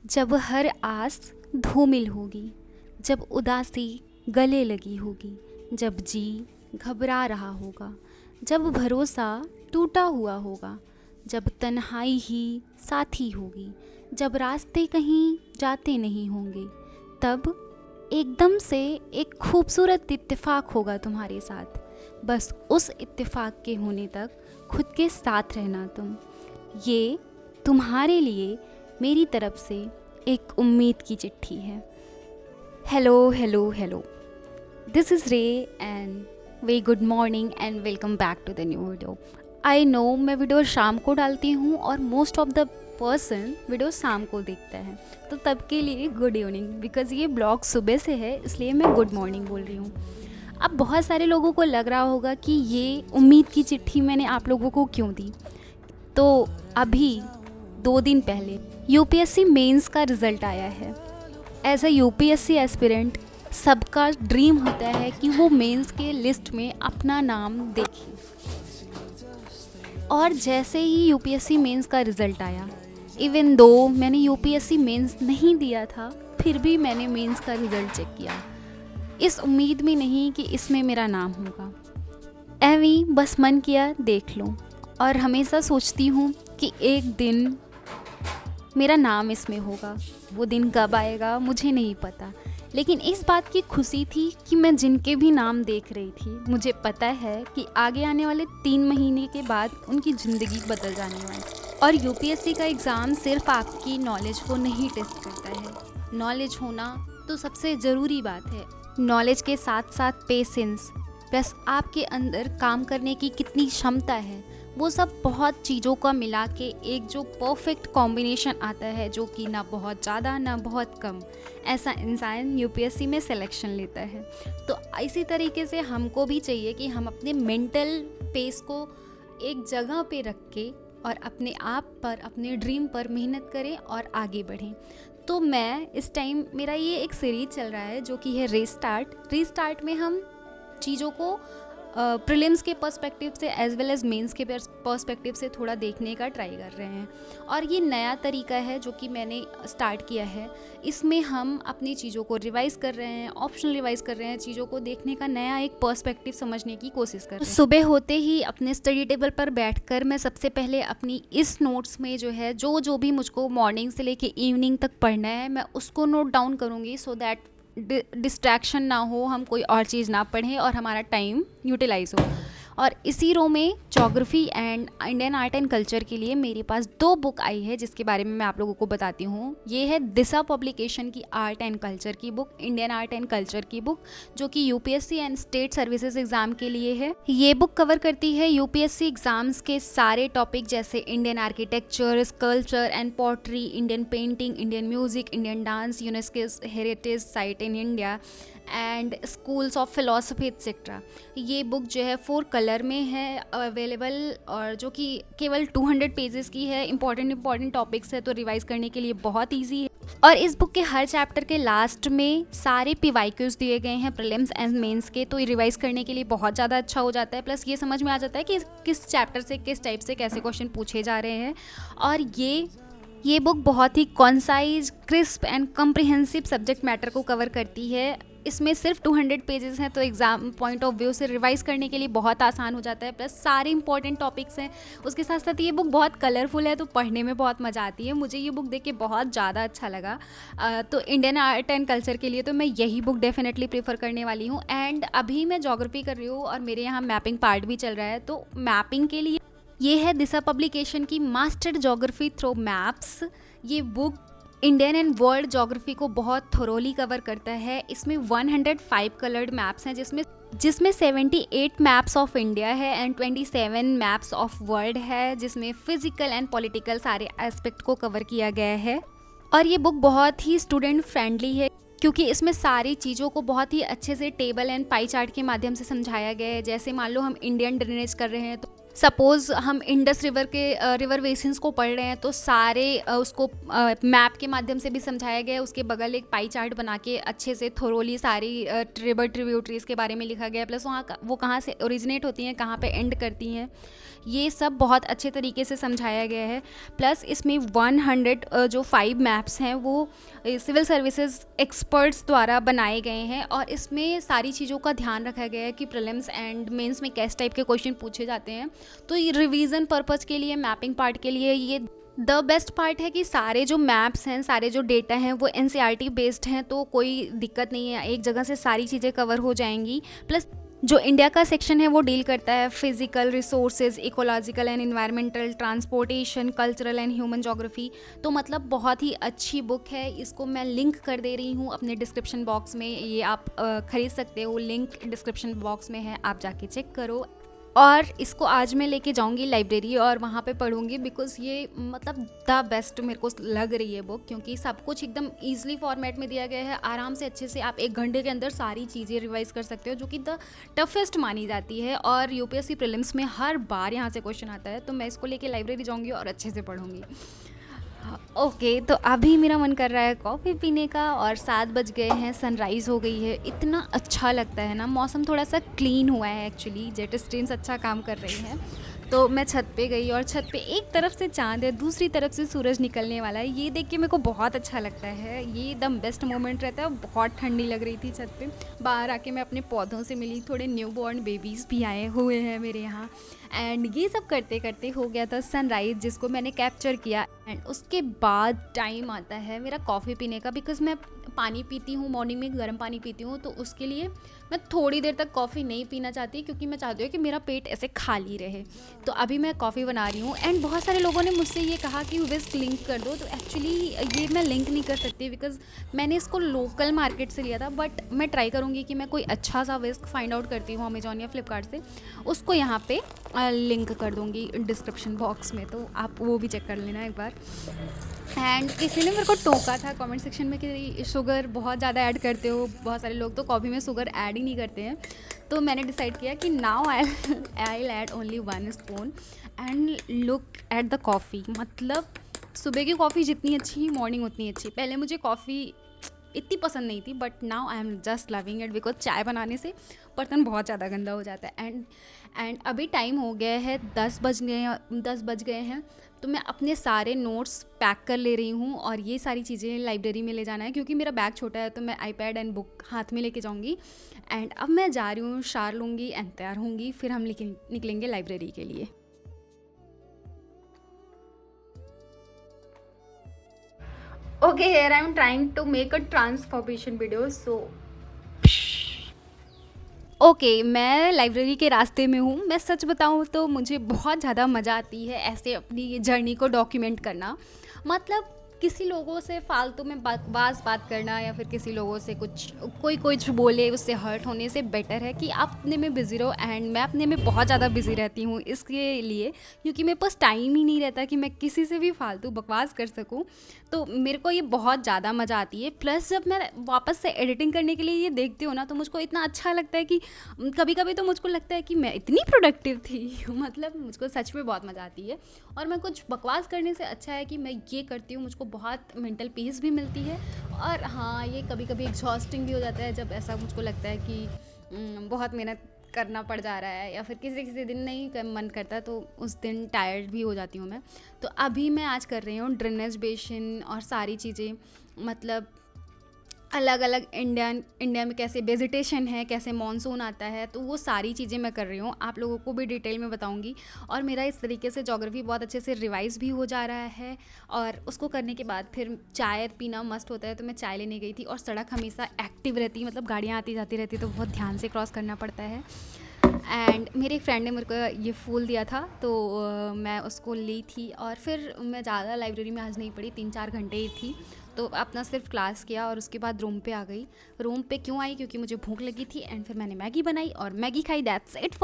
जब हर आस धूमिल होगी, जब उदासी गले लगी होगी, जब जी घबरा रहा होगा, जब भरोसा टूटा हुआ होगा, जब तन्हाई ही साथी होगी, जब रास्ते कहीं जाते नहीं होंगे, तब एकदम से एक खूबसूरत इत्तेफाक होगा तुम्हारे साथ। बस उस इत्तेफाक के होने तक खुद के साथ रहना तुम। ये तुम्हारे लिए मेरी तरफ से एक उम्मीद की चिट्ठी है। Hello hello hello, this is Ray and very good morning and welcome back to the new video. I know मैं वीडियो शाम को डालती हूँ और most of the person video शाम को देखता है, तो तब के लिए गुड इवनिंग, बिकॉज़ ये ब्लॉग सुबह से है इसलिए मैं गुड मॉर्निंग बोल रही हूँ। अब बहुत सारे लोगों को लग रहा होगा कि ये उम्मीद की चिट्ठी मैंने आप लोगों को क्यों दी। तो अभी 2 दिन पहले यूपीएससी मेंस का रिज़ल्ट आया है। एज अ यूपीएससी एस्पिरेंट सबका ड्रीम होता है कि वो मेंस के लिस्ट में अपना नाम देखे। और जैसे ही यूपीएससी मेंस का रिज़ल्ट आया, इवन दो मैंने यूपीएससी मेंस नहीं दिया था, फिर भी मैंने मेंस का रिज़ल्ट चेक किया, इस उम्मीद में नहीं कि इसमें मेरा नाम होगा। एवी बस मन किया देख लूँ, और हमेशा सोचती हूँ कि एक दिन मेरा नाम इसमें होगा। वो दिन कब आएगा मुझे नहीं पता, लेकिन इस बात की खुशी थी कि मैं जिनके भी नाम देख रही थी, मुझे पता है कि आगे आने वाले 3 महीने के बाद उनकी ज़िंदगी बदल जाने वाली। और यूपीएससी का एग्ज़ाम सिर्फ आपकी नॉलेज को नहीं टेस्ट करता है। नॉलेज होना तो सबसे ज़रूरी बात है। नॉलेज के साथ साथ पेशेंस प्लस आपके अंदर काम करने की कितनी क्षमता है, वो सब बहुत चीज़ों का मिला के एक जो परफेक्ट कॉम्बिनेशन आता है, जो कि ना बहुत ज़्यादा ना बहुत कम, ऐसा इंसान यूपीएससी में सिलेक्शन लेता है। तो इसी तरीके से हमको भी चाहिए कि हम अपने मेंटल पेस को एक जगह पे रख के और अपने आप पर, अपने ड्रीम पर मेहनत करें और आगे बढ़ें। तो मैं इस टाइम, मेरा ये एक सीरीज चल रहा है जो कि है रीस्टार्ट में हम चीज़ों को प्रीलिम्स के पर्सपेक्टिव से एज वेल एज मेंस के पर्सपेक्टिव से थोड़ा देखने का ट्राई कर रहे हैं। और ये नया तरीका है जो कि मैंने स्टार्ट किया है। इसमें हम अपनी चीज़ों को रिवाइज़ कर रहे हैं, ऑप्शनल रिवाइज़ कर रहे हैं, चीज़ों को देखने का नया एक पर्सपेक्टिव समझने की कोशिश कर रहे हैं। सुबह होते ही अपने स्टडी टेबल पर बैठकर मैं सबसे पहले अपनी इस नोट्स में जो है जो भी मुझको मॉर्निंग से लेके इवनिंग तक पढ़ना है, मैं उसको नोट डाउन करूँगी, सो दैट डिस्ट्रैक्शन ना हो, हम कोई और चीज़ ना पढ़ें और हमारा टाइम यूटिलाइज हो। और इसी रो में geography and Indian art and culture के लिए मेरे पास 2 बुक आई है, जिसके बारे में मैं आप लोगों को बताती हूँ। ये है दिशा पब्लिकेशन की आर्ट एंड कल्चर की book, Indian art and culture की बुक, जो कि UPSC and state services exam के लिए है। ये बुक कवर करती है यूपीएससी एग्जाम्स के सारे टॉपिक, जैसे Indian architecture, sculpture and pottery, Indian painting, Indian music, Indian dance, UNESCO heritage site in India and schools of philosophy etcetera. ये बुक जो है 4 कलर में है अवेलेबल, और जो कि केवल 200 पेजेस की है। इंपॉर्टेंट टॉपिक्स है, तो रिवाइज करने के लिए बहुत इजी है। और इस बुक के हर चैप्टर के लास्ट में सारे पीवाईक्यूज दिए गए हैं प्रीलिम्स एंड मेंस के, तो रिवाइज करने के लिए बहुत ज़्यादा अच्छा हो जाता है। प्लस ये समझ में आ जाता है कि किस चैप्टर से किस टाइप से कैसे क्वेश्चन पूछे जा रहे हैं। और ये बुक बहुत ही concise, crisp and comprehensive subject matter को कवर करती है। इसमें सिर्फ 200 पेजेस हैं, तो एग्ज़ाम पॉइंट ऑफ व्यू से रिवाइज़ करने के लिए बहुत आसान हो जाता है। प्लस सारे इंपॉर्टेंट टॉपिक्स हैं। उसके साथ साथ ये बुक बहुत कलरफुल है, तो पढ़ने में बहुत मज़ा आती है। मुझे ये बुक देख के बहुत ज़्यादा अच्छा लगा। तो इंडियन आर्ट एंड कल्चर के लिए तो मैं यही बुक डेफिनेटली प्रेफर करने वाली हूँ। एंड अभी मैं ज्योग्राफी कर रही हूँ और मेरे यहाँ मैपिंग पार्ट भी चल रहा है, तो मैपिंग के लिए ये है दिशा पब्लिकेशन की मास्टर ज्योग्राफी थ्रू मैप्स। ये book Indian and world geography को बहुत थोरोली कवर करता है। इसमें 105 कलर्ड मैप्स हैं, जिसमें 78 मैप्स ऑफ इंडिया है एंड 27 मैप्स ऑफ वर्ल्ड है, जिसमें फिजिकल एंड पॉलिटिकल सारे एस्पेक्ट को कवर किया गया है। और ये बुक बहुत ही स्टूडेंट फ्रेंडली है, क्योंकि इसमें सारी चीज़ों को बहुत ही अच्छे से टेबल एंड पाई चार्ट के माध्यम से समझाया गया है। जैसे मान लो हम इंडियन ड्रेनेज कर रहे हैं, तो सपोज़ हम इंडस रिवर के रिवर बेसिन्स को पढ़ रहे हैं तो सारे उसको मैप के माध्यम से भी समझाया गया है। उसके बगल एक पाई चार्ट बना के अच्छे से थोरोली सारी रिवर ट्रिब्यूटरीज़ के बारे में लिखा गया है, प्लस वहाँ वो कहाँ से ओरिजिनेट होती हैं, कहाँ पे एंड करती हैं, ये सब बहुत अच्छे तरीके से समझाया गया है। प्लस इसमें 100 जो 5 मैप्स हैं वो सिविल सर्विसेज एक्सपर्ट्स द्वारा बनाए गए हैं और इसमें सारी चीज़ों का ध्यान रखा गया है कि प्रीलिम्स एंड मेंस में किस टाइप के क्वेश्चन पूछे जाते हैं। तो ये रिवीजन पर्पज़ के लिए, मैपिंग पार्ट के लिए ये द बेस्ट पार्ट है कि सारे जो मैप्स हैं, सारे जो डेटा हैं वो एनसीईआरटी बेस्ड हैं, तो कोई दिक्कत नहीं है, एक जगह से सारी चीज़ें कवर हो जाएंगी। प्लस जो इंडिया का सेक्शन है वो डील करता है physical resources, ecological and environmental, transportation, cultural and human geography. तो मतलब बहुत ही अच्छी बुक है। इसको मैं लिंक कर दे रही हूँ अपने डिस्क्रिप्शन बॉक्स में, ये आप ख़रीद सकते हो, लिंक डिस्क्रिप्शन बॉक्स में है, आप जाके चेक करो। और इसको आज मैं लेके जाऊंगी लाइब्रेरी और वहाँ पे पढ़ूंगी, बिकॉज़ ये मतलब द बेस्ट मेरे को लग रही है बुक, क्योंकि सब कुछ एकदम ईजिली फॉर्मेट में दिया गया है। आराम से अच्छे से आप 1 घंटे के अंदर सारी चीज़ें रिवाइज कर सकते हो, जो कि द टफेस्ट मानी जाती है। और यूपीएससी प्रीलिम्स में हर बार यहाँ से क्वेश्चन आता है, तो मैं इसको लेके लाइब्रेरी जाऊँगी और अच्छे से पढ़ूंगी। ओके, तो अभी मेरा मन कर रहा है कॉफ़ी पीने का और 7 बज गए हैं, सनराइज़ हो गई है। इतना अच्छा लगता है ना, मौसम थोड़ा सा क्लीन हुआ है, एक्चुअली जेट स्ट्रीम्स अच्छा काम कर रही हैं। तो मैं छत पे गई और छत पे एक तरफ से चाँद है, दूसरी तरफ से सूरज निकलने वाला है। ये देख के मेरे को बहुत अच्छा लगता है, ये एकदम बेस्ट मोमेंट रहता है। बहुत ठंडी लग रही थी छत पे, बाहर आके मैं अपने पौधों से मिली, थोड़े न्यू बॉर्न बेबीज़ भी आए हुए हैं मेरे यहाँ। एंड ये सब करते करते हो गया था सनराइज़, जिसको मैंने कैप्चर किया। एंड उसके बाद टाइम आता है मेरा कॉफ़ी पीने का, बिकॉज़ मैं पानी पीती हूँ मॉर्निंग में, गर्म पानी पीती हूँ, तो उसके लिए मैं थोड़ी देर तक कॉफ़ी नहीं पीना चाहती, क्योंकि मैं चाहती हूँ कि मेरा पेट ऐसे खाली रहे। तो अभी मैं कॉफ़ी बना रही हूँ। एंड बहुत सारे लोगों ने मुझसे ये कहा कि विस्क लिंक कर दो, तो एक्चुअली ये मैं लिंक नहीं कर सकती, बिकॉज़ मैंने इसको लोकल मार्केट से लिया था। बट मैं ट्राई करूँगी कि मैं कोई अच्छा सा विस्क फाइंड आउट करती हूँ अमेजॉन या फ्लिपकार्ट से, उसको यहाँ पे लिंक कर दूँगी डिस्क्रिप्शन बॉक्स में, तो आप वो भी चेक कर लेना एक बार। एंड किसी ने मेरे को टोका था कमेंट सेक्शन में कि शुगर बहुत ज़्यादा ऐड करते हो, बहुत सारे लोग तो कॉफ़ी में शुगर ऐड ही नहीं करते हैं। तो मैंने डिसाइड किया कि now I add only 1 spoon and look at the coffee. मतलब सुबह की कॉफ़ी जितनी अच्छी, मॉर्निंग उतनी अच्छी। पहले मुझे कॉफ़ी इतनी पसंद नहीं थी, but now I am just loving it, because चाय बनाने से बर्तन बहुत ज़्यादा गंदा हो जाता है। एंड अभी टाइम हो गया है 10 बज गए हैं, तो मैं अपने सारे नोट्स पैक कर ले रही हूँ और ये सारी चीज़ें लाइब्रेरी में ले जाना है, क्योंकि मेरा बैग छोटा है, तो मैं आईपैड एंड बुक हाथ में लेके जाऊँगी। एंड अब मैं जा रही हूँ, शार लूँगी एंड तैयार होंगी, फिर हम निकलेंगे लाइब्रेरी के लिए। Okay, here I am trying to make a transformation video, so मैं लाइब्रेरी के रास्ते में हूँ। मैं सच बताऊँ तो मुझे बहुत ज़्यादा मज़ा आती है ऐसे अपनी जर्नी को डॉक्यूमेंट करना। मतलब किसी लोगों से फालतू में बात करना, या फिर किसी लोगों से कोई कुछ बोले, उससे हर्ट होने से बेटर है कि आप अपने में बिज़ी रहो। एंड मैं अपने में बहुत ज़्यादा बिज़ी रहती हूँ इसके लिए, क्योंकि मेरे पास टाइम ही नहीं रहता कि मैं किसी से भी फालतू बकवास कर सकूँ। तो मेरे को ये बहुत ज़्यादा मज़ा आती है। प्लस जब मैं वापस से एडिटिंग करने के लिए ये देखती हूँ ना, तो मुझको इतना अच्छा लगता है कि कभी कभी तो मुझको लगता है कि मैं इतनी प्रोडक्टिव थी। मतलब मुझको सच में बहुत मज़ा आती है। और मैं कुछ बकवास करने से अच्छा है कि मैं ये करती हूँ, मुझको बहुत मेंटल पीस भी मिलती है। और हाँ, ये कभी कभी एग्जॉस्टिंग भी हो जाता है, जब ऐसा मुझको लगता है कि बहुत मेहनत करना पड़ जा रहा है, या फिर किसी दिन नहीं मन करता, तो उस दिन टायर्ड भी हो जाती हूँ मैं। तो अभी मैं आज कर रही हूँ ड्रेनेज बेसिन और सारी चीज़ें, मतलब अलग अलग इंडिया में कैसे वेजिटेशन है, कैसे मॉनसून आता है, तो वो सारी चीज़ें मैं कर रही हूँ। आप लोगों को भी डिटेल में बताऊँगी। और मेरा इस तरीके से ज्योग्राफी बहुत अच्छे से रिवाइज़ भी हो जा रहा है। और उसको करने के बाद फिर चाय पीना मस्ट होता है, तो मैं चाय लेने गई थी। और सड़क हमेशा एक्टिव रहती, मतलब गाड़ियाँ आती जाती रहती, तो बहुत ध्यान से क्रॉस करना पड़ता है। एंड मेरे एक फ्रेंड ने मेरे को ये फूल दिया था, तो मैं उसको ली थी। और फिर मैं ज़्यादा लाइब्रेरी में आज नहीं पढ़ी, 3-4 घंटे ही थी, तो अपना सिर्फ क्लास किया और उसके बाद रूम पे आ गई। रूम पे क्यों आई? क्योंकि मुझे भूख लगी थी। एंड फिर मैंने मैगी बनाई और मैगी खाई। That's it.